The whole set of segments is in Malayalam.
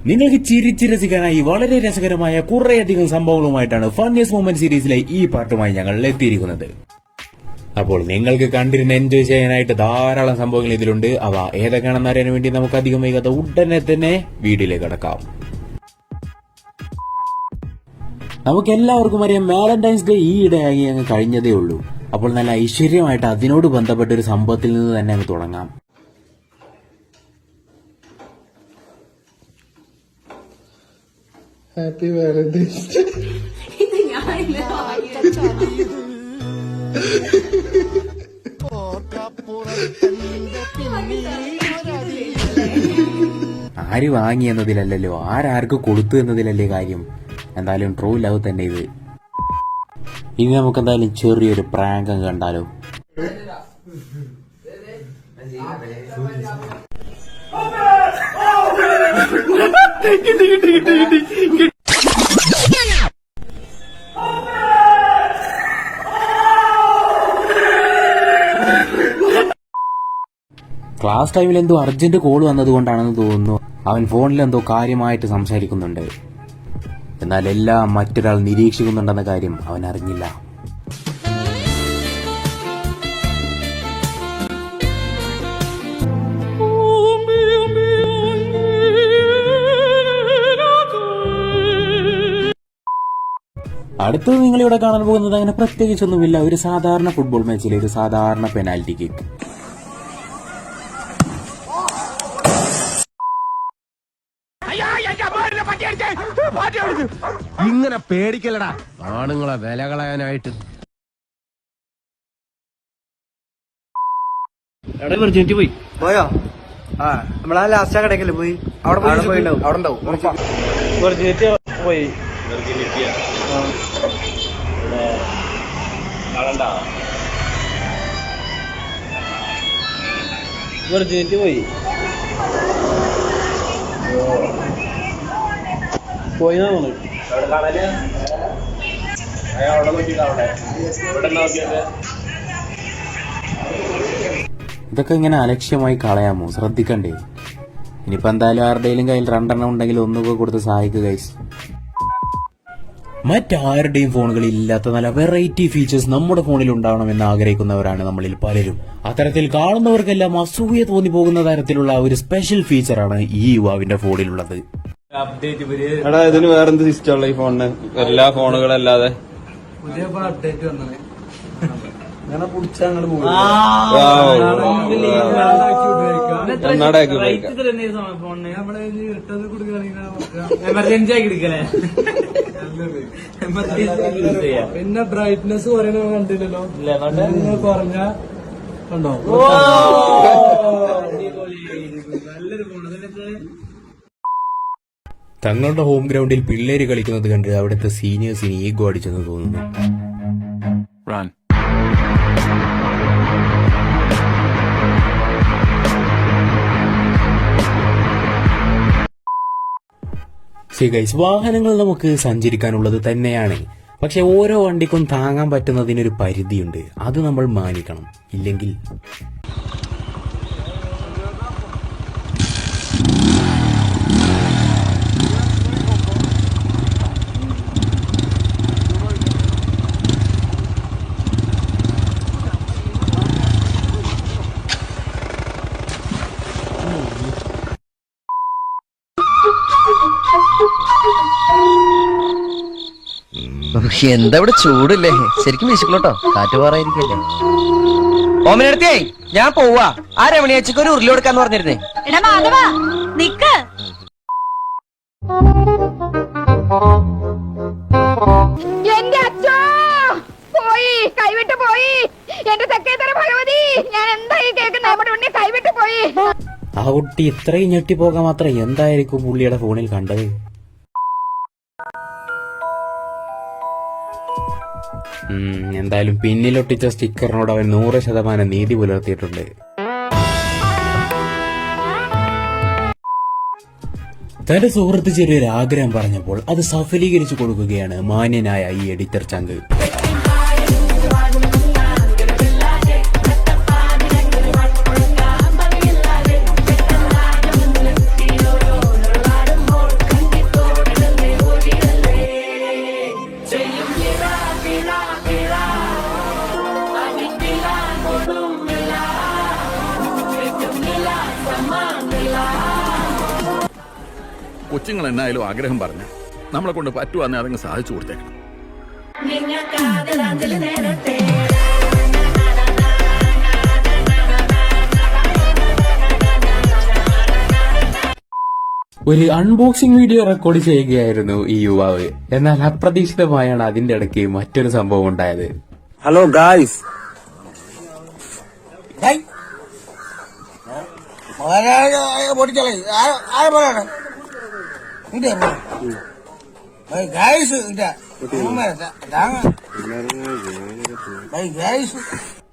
നിങ്ങൾക്ക് ചിരിച്ച് രസിക്കാനായി വളരെ രസകരമായ കുറേയധികം സംഭവങ്ങളുമായിട്ടാണ് ഫണ്ണിയസ്റ്റ് മൊമെന്റ് സീരീസിലെ ഈ പാർട്ടുമായി ഞങ്ങൾ എത്തിയിരിക്കുന്നത്. അപ്പോൾ നിങ്ങൾക്ക് കണ്ടിരുന്ന് എൻജോയ് ചെയ്യാനായിട്ട് ധാരാളം സംഭവങ്ങൾ ഇതിലുണ്ട്. അവ ഏതൊക്കെയാണെന്ന് അറിയാൻ വേണ്ടി നമുക്ക് അധികം വൈകാതെ ഉടനെ തന്നെ വീഡിയോയിലേക്ക് കടക്കാം. നമുക്ക് എല്ലാവർക്കും അറിയാം, വാലന്റൈൻസ് ഡേ ഈ ഇടയായി അങ്ങ് കഴിഞ്ഞതേ ഉള്ളൂ. അപ്പോൾ നല്ല ഐശ്വര്യമായിട്ട് അതിനോട് ബന്ധപ്പെട്ട ഒരു സംഭവത്തിൽ നിന്ന് തന്നെ അങ്ങ് തുടങ്ങാം. Happy Valentine's day. ആര് വാങ്ങി എന്നതിലല്ലോ, ആരാർക്ക് കൊടുത്തു എന്നതിലല്ലേ കാര്യം. എന്തായാലും ട്രൂ ലവ് തന്നെ ഇത്. ഇനി നമുക്ക് എന്തായാലും ചെറിയൊരു പ്രാങ്ക് അങ്ങ് കണ്ടാലോ. ക്ലാസ് ടൈമിൽ എന്തോ അർജന്റ് കോൾ വന്നതുകൊണ്ടാണെന്ന് തോന്നുന്നു അവൻ ഫോണിൽ എന്തോ കാര്യമായിട്ട് സംസാരിക്കുന്നുണ്ട്. എന്നാൽ എല്ലാം മറ്റൊരാൾ നിരീക്ഷിക്കുന്നുണ്ടെന്ന കാര്യം അവൻ അറിഞ്ഞില്ല. അടുത്തത് നിങ്ങളിവിടെ കാണാൻ പോകുന്നത് അങ്ങനെ പ്രത്യേകിച്ചൊന്നുമില്ല, ഒരു സാധാരണ ഫുട്ബോൾ മാച്ചിലെ ഒരു സാധാരണ പെനാൽറ്റി കിക്ക്. ഇങ്ങനെ പേടിക്കലടാ ആണുങ്ങളെ വില കളയാനായിട്ട്. പോയോ? ആ, നമ്മളാ ലാസ്റ്റ് കടക്കല്ലേ പോയി, അവിടെ പോയിണ്ടാവും. അവിടെ ഉണ്ടാവും. പോയി പോയി പോയിന്നാ തോന്നുന്നു. ഇതൊക്കെ ഇങ്ങനെ അലക്ഷ്യമായി കളയാമോ? ശ്രദ്ധിക്കണ്ടേ? ഇനിയിപ്പോ എന്തായാലും ആരുടെയും കയ്യിൽ 2 ഉണ്ടെങ്കിൽ ഒന്നൊക്കെ കൊടുത്ത് സഹായിക്കുക ഗൈസ്. മറ്റാരുടെയും ഫോണുകളിൽ ഇല്ലാത്ത നല്ല വെറൈറ്റി ഫീച്ചേഴ്സ് നമ്മുടെ ഫോണിൽ ഉണ്ടാവണമെന്ന് ആഗ്രഹിക്കുന്നവരാണ് നമ്മളിൽ പലരും. അത്തരത്തിൽ കാണുന്നവർക്കെല്ലാം അസൂയ തോന്നി പോകുന്ന തരത്തിലുള്ള ഒരു സ്പെഷ്യൽ ഫീച്ചറാണ് ഈ യുവാവിന്റെ ഫോണിലുള്ളത്. എടാ, ഇതിന് വേറെന്ത് സിസ്റ്റം ഉള്ള ഈ ഫോണിന്? എല്ലാ ഫോണുകളല്ലാതെ പുതിയ അപ്ഡേറ്റ് വന്നത് അങ്ങനെ പിടിച്ചാ അങ്ങോട്ട് പോകും. എമർജൻസി ആക്കി എടുക്കലേ. പിന്നെ ബ്രൈറ്റ്നെസ് പറയുന്ന കണ്ടില്ലല്ലോ, പറഞ്ഞ കണ്ടോ? നല്ലൊരു ഫോണ്. തങ്ങളുടെ ഹോം ഗ്രൗണ്ടിൽ പിള്ളേര് കളിക്കുന്നത് കണ്ട് അവിടുത്തെ സീനിയേഴ്സിന് ഈഗോ അടിച്ചെന്ന് തോന്നുന്നു. വാഹനങ്ങൾ നമുക്ക് സഞ്ചരിക്കാനുള്ളത് തന്നെയാണ്. പക്ഷെ ഓരോ വണ്ടിക്കും താങ്ങാൻ പറ്റുന്നതിനൊരു പരിധിയുണ്ട്. അത് നമ്മൾ മാനിക്കണം. ഇല്ലെങ്കിൽ എന്താ ഇവിടെ ചൂടില്ലേ? ശരിക്കും വീശിക്കലോട്ടോ, കാറ്റ് പറയായിരിക്കല്ലേ. ഓമിനടുത്തേ ഞാൻ പോവാ. ആ രമണിയാച്ചക്ക് ഒരു ഉരുളി കൊടുക്കാന്ന് പറഞ്ഞിരുന്നേ. എടാ മാധവ നിക്ക്. എന്റെ അച്ഛാ പോയി, കൈവിട്ട് പോയി. എന്റെ തെക്കേത്തര ഭഗവതി, ഞാൻ എന്തായി കേൾക്കുന്ന നമ്മുടെ ഉണ്ണി കൈവിട്ട് പോയി. ആ കുട്ടി ഇത്രയും ഞെട്ടിപ്പോകാൻ മാത്രം എന്തായിരിക്കും പുള്ളിയുടെ ഫോണിൽ കണ്ടത്? എന്തായാലും പിന്നിലൊട്ടിച്ച സ്റ്റിക്കറിനോട് അവൻ 100% നീതി പുലർത്തിയിട്ടുണ്ട്. തന്റെ സുഹൃത്ത് ചെറിയൊരു ആഗ്രഹം പറഞ്ഞപ്പോൾ അത് സഫലീകരിച്ചു കൊടുക്കുകയാണ് മാന്യനായ ഈ എഡിറ്റർ ചങ്ക്. കൊച്ചുങ്ങൾ എന്നായാലും ആഗ്രഹം പറഞ്ഞു നമ്മളെ കൊണ്ട് പറ്റുവാന്നെ അതങ്ങ് സാധിച്ചു കൊടുത്തേക്കണം. ഒരു അൺബോക്സിംഗ് വീഡിയോ റെക്കോർഡ് ചെയ്യുകയായിരുന്നു ഈ യുവാവ്. എന്നാൽ അപ്രതീക്ഷിതമായാണ് അതിന്റെ ഇടയ്ക്ക് മറ്റൊരു സംഭവം ഉണ്ടായത്. ഹലോ ഗായ്സ്,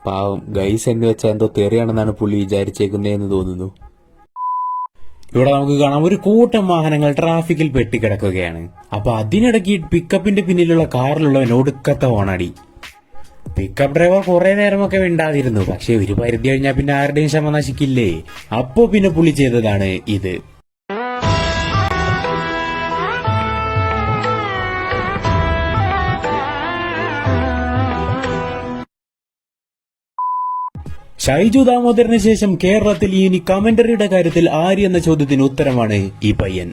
പാവം ഗൈസ് എന്ന് വെച്ചാൽ എന്തോ തെറിയാണെന്നാണ് പുള്ളി വിചാരിച്ചേക്കുന്നതെന്ന് തോന്നുന്നു. ഇവിടെ നമുക്ക് കാണാം ഒരു കൂട്ടം വാഹനങ്ങൾ ട്രാഫിക്കിൽ പെട്ടിക്കിടക്കുകയാണ്. അപ്പൊ അതിനിടയ്ക്ക് പിക്കപ്പിന്റെ പിന്നിലുള്ള കാറിലുള്ളവൻ ഒടുക്കത്തെ ഓണടി. പിക്കപ്പ് ഡ്രൈവർ കുറെ നേരമൊക്കെ മിണ്ടാതിരുന്നു. പക്ഷെ ഒരു പരിധി കഴിഞ്ഞാൽ പിന്നെ ആരുടെയും ക്ഷമ നശിക്കില്ലേ. അപ്പോ പിന്നെ പുള്ളി ചെയ്തതാണ് ഇത്. ഷൈജു ദാമോദരന് ശേഷം കേരളത്തിൽ ഇനി കമന്ററിയുടെ കാര്യത്തിൽ ആര് എന്ന ചോദ്യത്തിന് ഉത്തരമാണ് ഈ പയ്യൻ.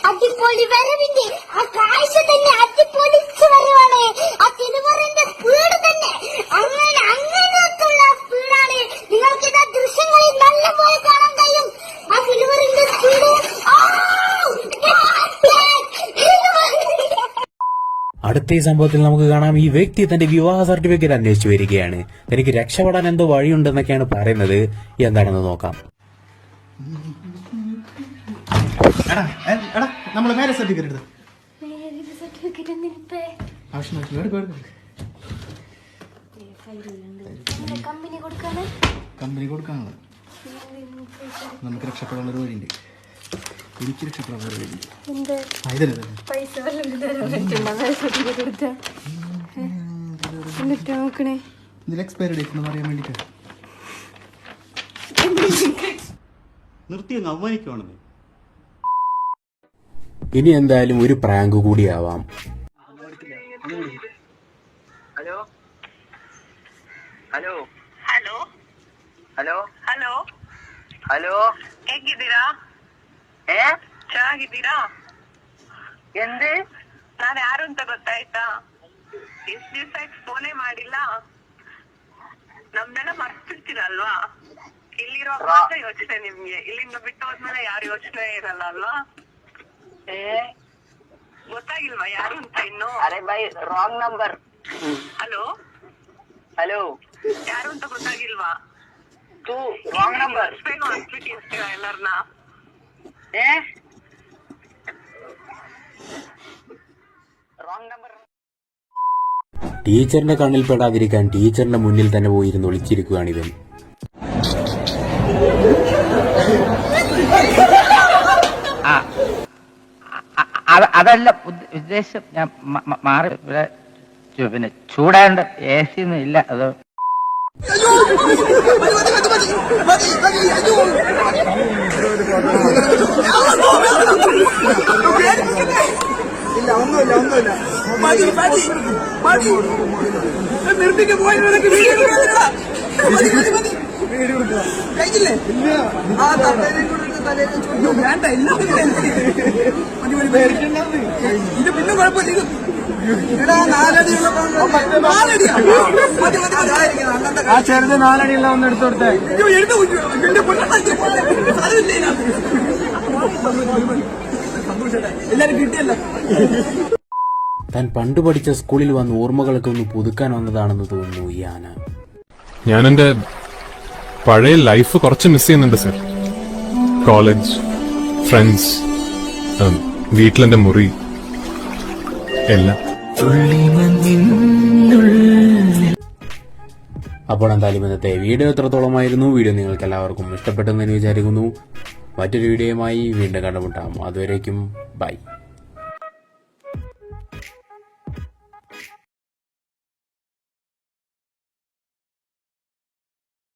അടിപൊളി വരവിന്റെ ആ കാഴ്ച തന്നെ അടിപൊളിച്ച് വരവാണ്. ആ തിരുവറിന്റെ സ്പീഡ് തന്നെ അങ്ങനെയൊക്കെയുള്ള സ്പീഡാണ്. നിങ്ങൾക്ക് ഇതാ ദൃശ്യങ്ങളിൽ നല്ലപോലെ കാണാൻ കഴിയും. ആ തിരുവറിന്റെ സ്പീഡ്. അടുത്ത ഈ സംഭവത്തിൽ നമുക്ക് കാണാം ഈ വ്യക്തി തന്റെ വിവാഹ സർട്ടിഫിക്കറ്റ് അന്വേഷിച്ചു വരികയാണ്. തനിക്ക് രക്ഷപ്പെടാൻ എന്തോ വഴിയുണ്ടെന്നൊക്കെയാണ് പറയുന്നത്. എന്താണെന്ന് നോക്കാം. നമ്മള് മാരേജ് സർട്ടിഫിക്കറ്റ് കമ്പനി കൊടുക്കാനുള്ള നമുക്ക് രക്ഷപ്പെടാനുള്ള ഒരു വഴിയുണ്ട്. എനിക്ക് രക്ഷപ്പെടാനുള്ള ഒരു വഴിയുണ്ട്. ഇതിൽ എക്സ്പയറി ഡേറ്റ് എന്ന് പറയാൻ വേണ്ടിട്ട് നിർത്തി അങ്ങ് അവമാനിക്കുവാണെന്ന്. ഇനി എന്തായാലും ഒരു പ്രാങ്ക് കൂടിയാവാം. Hello hello hello hello hello hello ಹೇಗಿದ್ದೀರಾ? ಚೆನ್ನಾಗಿದ್ದೀರಾ? ಎಂದೆ ನಾನು ಯಾರು ಅಂತ ಗೊತ್ತಾಯ್ತಾ? ಎಷ್ಟು ದಿವಸ ಆಯ್ತು ಫೋನೇ ಮಾಡಿಲ್ಲ. ನಮ್ನೆಲ್ಲ ಮರ್ತಿರ್ತೀರಲ್ವಾ? ಇಲ್ಲಿರೋ ಮಾತ್ರ ಯೋಚನೆ ನಿಮ್ಗೆ, ಇಲ್ಲಿಂದ ಬಿಟ್ಟು ಹೋದ್ಮೇಲೆ ಯಾರು ಯೋಚನೆ ಇರಲ್ಲ ಅಲ್ವಾ? ಗೊತ್ತಾಗಿಲ್ವಾ ಯಾರು ಅಂತ ಇನ್ನು? ಅರೆ by wrong number. Hello hello ಯಾರು ಅಂತ ಗೊತ್ತಾಗಿಲ್ವಾ? तू रॉन्ग नंबर ಎಲ್ಲರನ್ನ റോങ് നമ്പർ. ടീച്ചറിന്റെ കണ്ണിൽ പെടാതിരിക്കാൻ ടീച്ചറിന്റെ മുന്നിൽ തന്നെ പോയിരുന്ന് ഒളിച്ചിരിക്കുകയാണ് ഇവൻ. അതല്ല ഉദ്ദേശം. ഞാൻ മാറി പിന്നെ ചൂടാണ്ട് എ സി ഒന്നും ഇല്ല. അത് നിർത്തിക്ക് പോയി വേണ്ട ഇത് പിന്നെ കുഴപ്പമില്ല. ആ ചെറുത് 4 അടിയുള്ള ഒന്ന് എടുത്തു കൊടുത്തേ. എല്ലാരും കിട്ടിയല്ലോ. താൻ പണ്ട് പഠിച്ച സ്കൂളിൽ വന്ന് ഓർമ്മകളൊക്കെ ഒന്ന് പുതുക്കാൻ വന്നതാണെന്ന് തോന്നുന്നു ഈ ആന. ഞാൻ എന്റെ പഴയ ലൈഫ് കുറച്ച് മിസ് ചെയ്യുന്നുണ്ട് സർ. കോളേജ്, ഫ്രണ്ട്സ്, വീട്ടിലെന്റെ മുറി എല്ലാം. അപ്പോൾ എന്തായാലും ഇന്നത്തെ വീഡിയോ എത്രത്തോളമായിരുന്നു? വീഡിയോ നിങ്ങൾക്ക് എല്ലാവർക്കും ഇഷ്ടപ്പെട്ടെന്ന് വിചാരിക്കുന്നു. മറ്റൊരു വീഡിയോയുമായി വീണ്ടും കണ്ടുമുട്ടാം. അതുവരേക്കും ബൈ.